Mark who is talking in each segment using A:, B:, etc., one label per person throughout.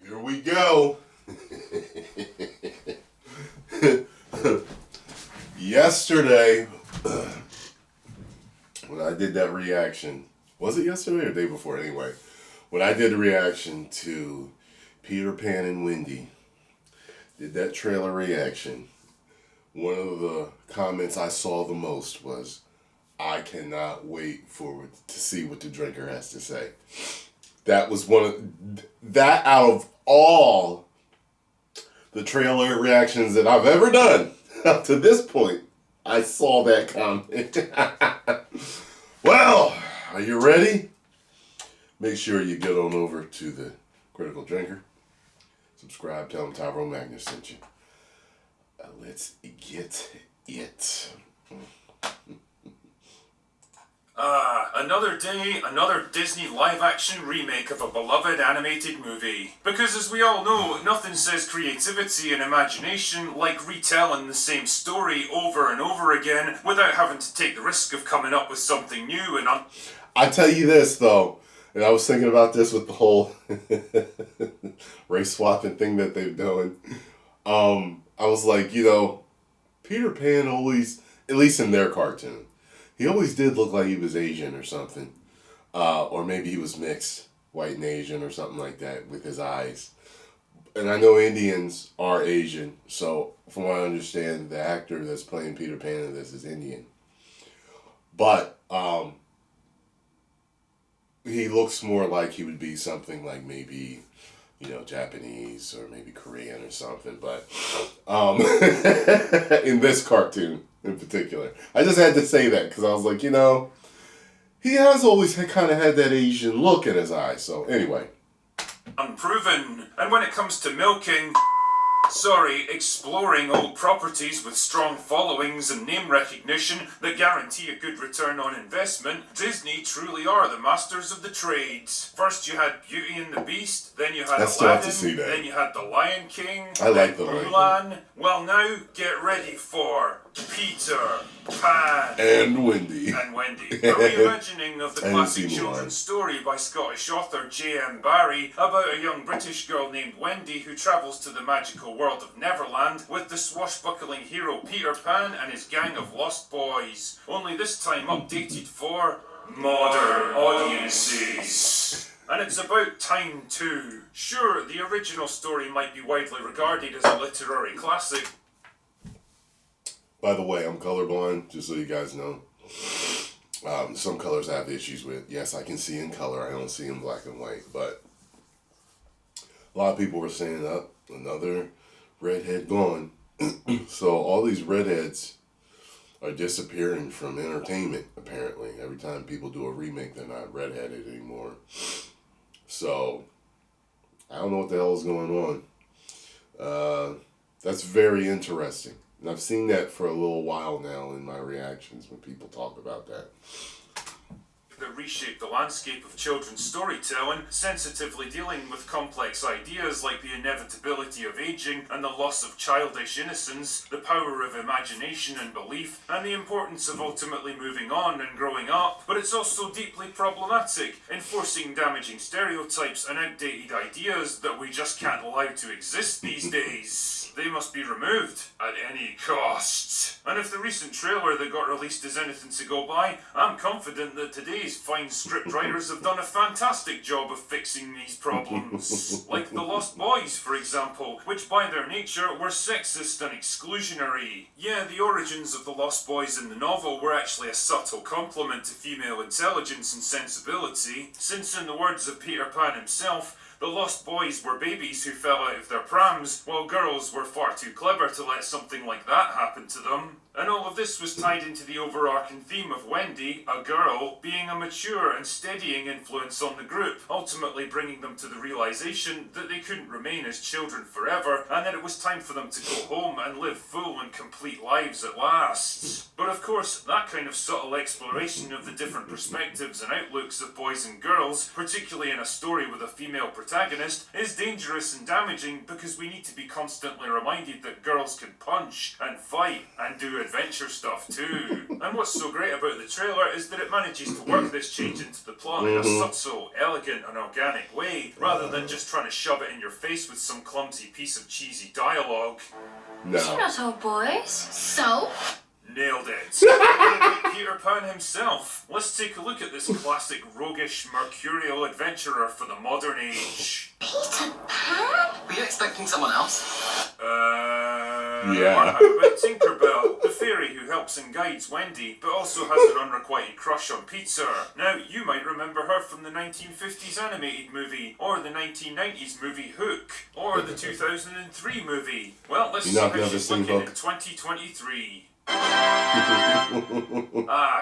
A: Here we go. Yesterday, when I did that reaction, was it yesterday or the day before? Anyway, when I did the reaction to Peter Pan and Wendy, did that trailer reaction, one of the comments I saw the most was, I cannot wait to see what the drinker has to say. That was that out of all the trailer reactions that I've ever done up to this point, I saw that comment. Well, are you ready? Make sure you get on over to the Critical Drinker. Subscribe, tell them Tyrone Magnus sent you. Let's get it.
B: Another day, another Disney live-action remake of a beloved animated movie. Because as we all know, nothing says creativity and imagination like retelling the same story over and over again without having to take the risk of coming up with something new and
A: I tell you this, though, and I was thinking about this with the whole race swapping thing that they're doing. I was like, Peter Pan always, at least in their cartoon, he always did look like he was Asian or something. Or maybe he was mixed, white and Asian or something like that with his eyes. And I know Indians are Asian, so from what I understand, the actor that's playing Peter Pan in this is Indian. But he looks more like he would be something like maybe, Japanese or maybe Korean or something. But in this cartoon in particular, I just had to say that because I was like, he has always kind of had that Asian look in his eyes. So anyway.
B: unproven. And when it comes to exploring old properties with strong followings and name recognition that guarantee a good return on investment, Disney truly are the masters of the trades. First you had Beauty and the Beast, then you had Aladdin, then you had The Lion King,
A: I like The
B: Mulan. Well, now get ready for Peter Pan
A: and Wendy.
B: A reimagining of the classic children's story by Scottish author J.M. Barrie about a young British girl named Wendy who travels to the magical world of Neverland with the swashbuckling hero Peter Pan and his gang of lost boys. Only this time updated for modern audiences. And it's about time too. Sure, the original story might be widely regarded as a literary classic.
A: By the way, I'm colorblind, just so you guys know. Some colors I have issues with. Yes, I can see in color. I don't see in black and white. But a lot of people were saying, another redhead gone. So all these redheads are disappearing from entertainment, apparently. Every time people do a remake, they're not redheaded anymore. So I don't know what the hell is going on. That's very interesting. And I've seen that for a little while now in my reactions when people talk about that.
B: That reshape the landscape of children's storytelling, sensitively dealing with complex ideas like the inevitability of aging and the loss of childish innocence, the power of imagination and belief, and the importance of ultimately moving on and growing up. But it's also deeply problematic, enforcing damaging stereotypes and outdated ideas that we just can't allow to exist these days. They must be removed at any cost. And if the recent trailer that got released is anything to go by, I'm confident that today's fine scriptwriters have done a fantastic job of fixing these problems. Like The Lost Boys, for example, which by their nature were sexist and exclusionary. Yeah, the origins of the Lost Boys in the novel were actually a subtle compliment to female intelligence and sensibility, since in the words of Peter Pan himself, the Lost Boys were babies who fell out of their prams, while girls were far too clever to let something like that happen to them. And all of this was tied into the overarching theme of Wendy, a girl, being a mature and steadying influence on the group, ultimately bringing them to the realization that they couldn't remain as children forever, and that it was time for them to go home and live full and complete lives at last. But of course, that kind of subtle exploration of the different perspectives and outlooks of boys and girls, particularly in a story with a female protagonist, is dangerous and damaging because we need to be constantly reminded that girls can punch and fight and do adventure stuff too. And what's so great about the trailer is that it manages to work this change into the plot in a subtle, elegant and organic way, rather than just trying to shove it in your face with some clumsy piece of cheesy dialogue.
C: She knows all boys. So?
B: Nailed it. Peter Pan himself. Let's take a look at this classic roguish, mercurial adventurer for the modern age.
C: Peter Pan?
D: Were you expecting someone else?
A: Yeah.
B: How about Tinkerbell, the fairy who helps and guides Wendy, but also has an unrequited crush on Peter? Now, you might remember her from the 1950s animated movie, or the 1990s movie Hook, or the 2003 movie. Well, let's see how she's looking in 2023.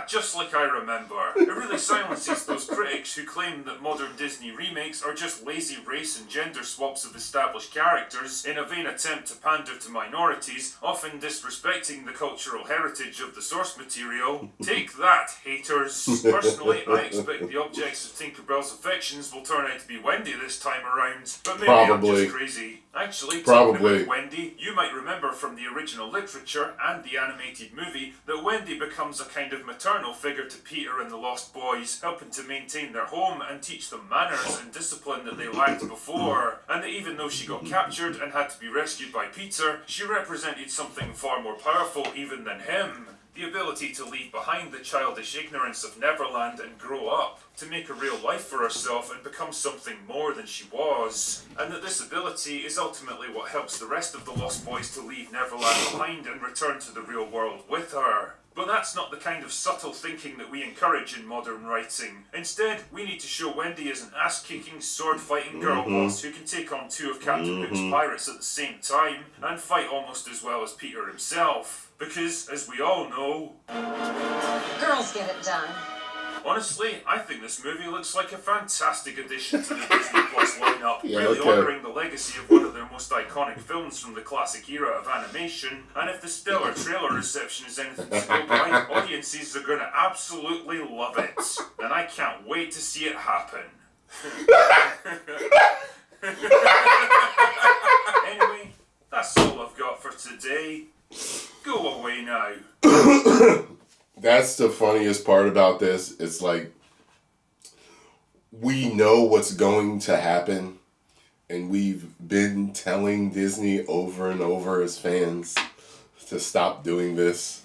B: Just like I remember. It really silences those critics who claim that modern Disney remakes are just lazy race and gender swaps of established characters in a vain attempt to pander to minorities, often disrespecting the cultural heritage of the source material. Take that, haters. Personally, I expect the objects of Tinkerbell's affections will turn out to be Wendy this time around, but maybe I'm just crazy. Actually, talking about Wendy, you might remember from the original literature and the animated movie that Wendy becomes a kind of maternal figure to Peter and the Lost Boys, helping to maintain their home and teach them manners and discipline that they lacked before, and that even though she got captured and had to be rescued by Peter, she represented something far more powerful even than him. The ability to leave behind the childish ignorance of Neverland and grow up, to make a real life for herself and become something more than she was. And that this ability is ultimately what helps the rest of the Lost Boys to leave Neverland behind and return to the real world with her. But that's not the kind of subtle thinking that we encourage in modern writing. Instead, we need to show Wendy as an ass-kicking, sword-fighting girl boss who can take on two of Captain Hook's pirates at the same time, and fight almost as well as Peter himself. Because, as we all know...
E: Girls get it done.
B: Honestly, I think this movie looks like a fantastic addition to the Disney Plus lineup, really honouring the legacy of one of their most iconic films from the classic era of animation, and if the stellar trailer reception is anything to go by, audiences are going to absolutely love it, and I can't wait to see it happen. Anyway, that's all I've got for today. Go away now.
A: That's the funniest part about this. It's like, we know what's going to happen, and we've been telling Disney over and over as fans to stop doing this,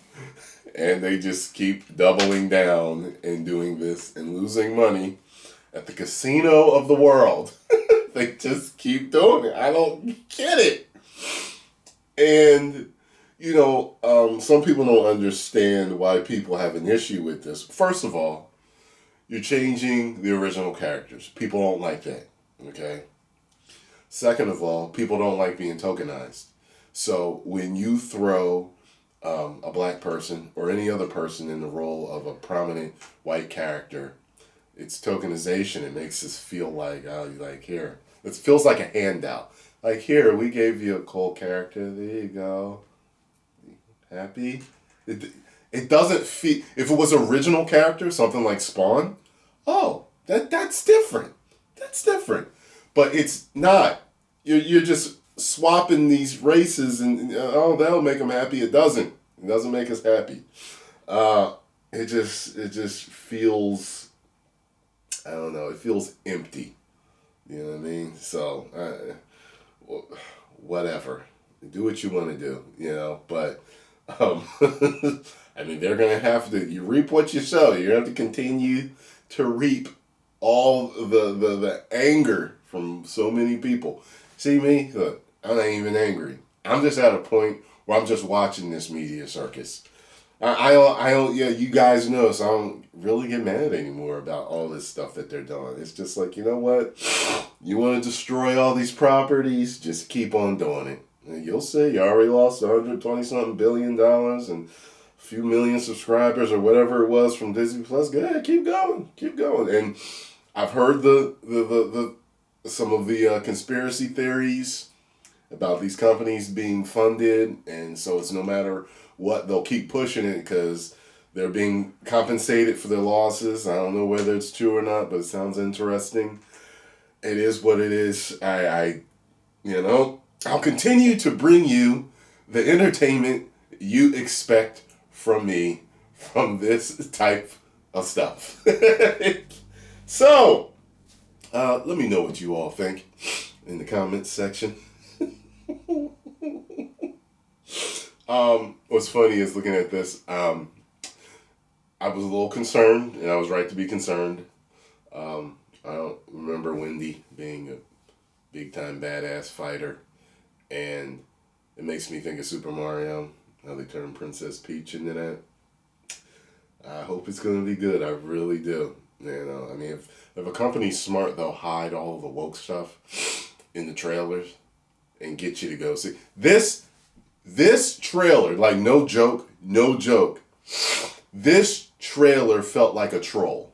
A: and they just keep doubling down and doing this and losing money at the casino of the world. They just keep doing it. I don't get it. And you know, some people don't understand why people have an issue with this. First of all, you're changing the original characters. People don't like that, okay? Second of all, people don't like being tokenized. So when you throw a black person or any other person in the role of a prominent white character, it's tokenization. It makes us feel like, here. It feels like a handout. Like, here, we gave you a cool character. There you go. Happy? It doesn't feel... If it was original character, something like Spawn, that's different. That's different. But it's not. You're just swapping these races and that'll make them happy. It doesn't. It doesn't make us happy. It just feels... I don't know. It feels empty. You know what I mean? So, whatever. Do what you want to do, you know, but... I mean, they're going to have to, you reap what you sow. You're going to have to continue to reap all the anger from so many people. See me? Look, I'm not even angry. I'm just at a point where I'm just watching this media circus. I don't, you guys know, so I don't really get mad anymore about all this stuff that they're doing. It's just like, you know what? You want to destroy all these properties? Just keep on doing it. And you'll see. You already lost $120-something billion and a few million subscribers or whatever it was from Disney Plus. Go ahead, keep going. And I've heard some of the conspiracy theories about these companies being funded, and so it's no matter what, they'll keep pushing it because they're being compensated for their losses. I don't know whether it's true or not, but it sounds interesting. It is what it is. I'll continue to bring you the entertainment you expect from me from this type of stuff. So, let me know what you all think in the comments section. What's funny is looking at this, I was a little concerned, and I was right to be concerned. I don't remember Wendy being a big-time badass fighter, and it makes me think of Super Mario, how they turned Princess Peach into that. I hope it's going to be good. I really do. You know, I mean, if a company's smart, they'll hide all the woke stuff in the trailers and get you to go see. This trailer, like no joke, this trailer felt like a troll.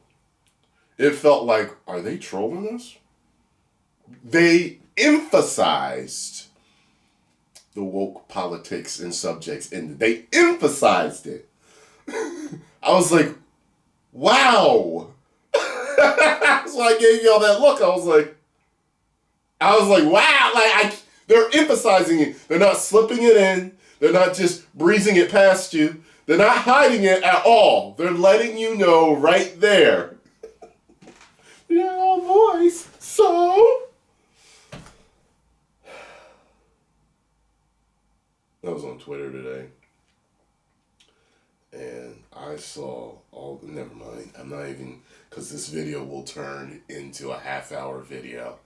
A: It felt like, are they trolling us? They emphasized the woke politics and subjects, and they emphasized it. I was like, wow. So I gave y'all that look. I was like, wow. Like, they're emphasizing it. They're not slipping it in. They're not just breezing it past you. They're not hiding it at all. They're letting you know right there. Yeah, oh boys. So I was on Twitter today, and I saw never mind. I'm not even, because this video will turn into a half-hour video.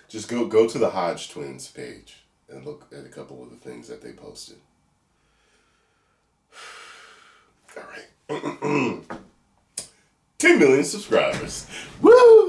A: Just go to the Hodge Twins page and look at a couple of the things that they posted. All right. 10 million subscribers. Woo!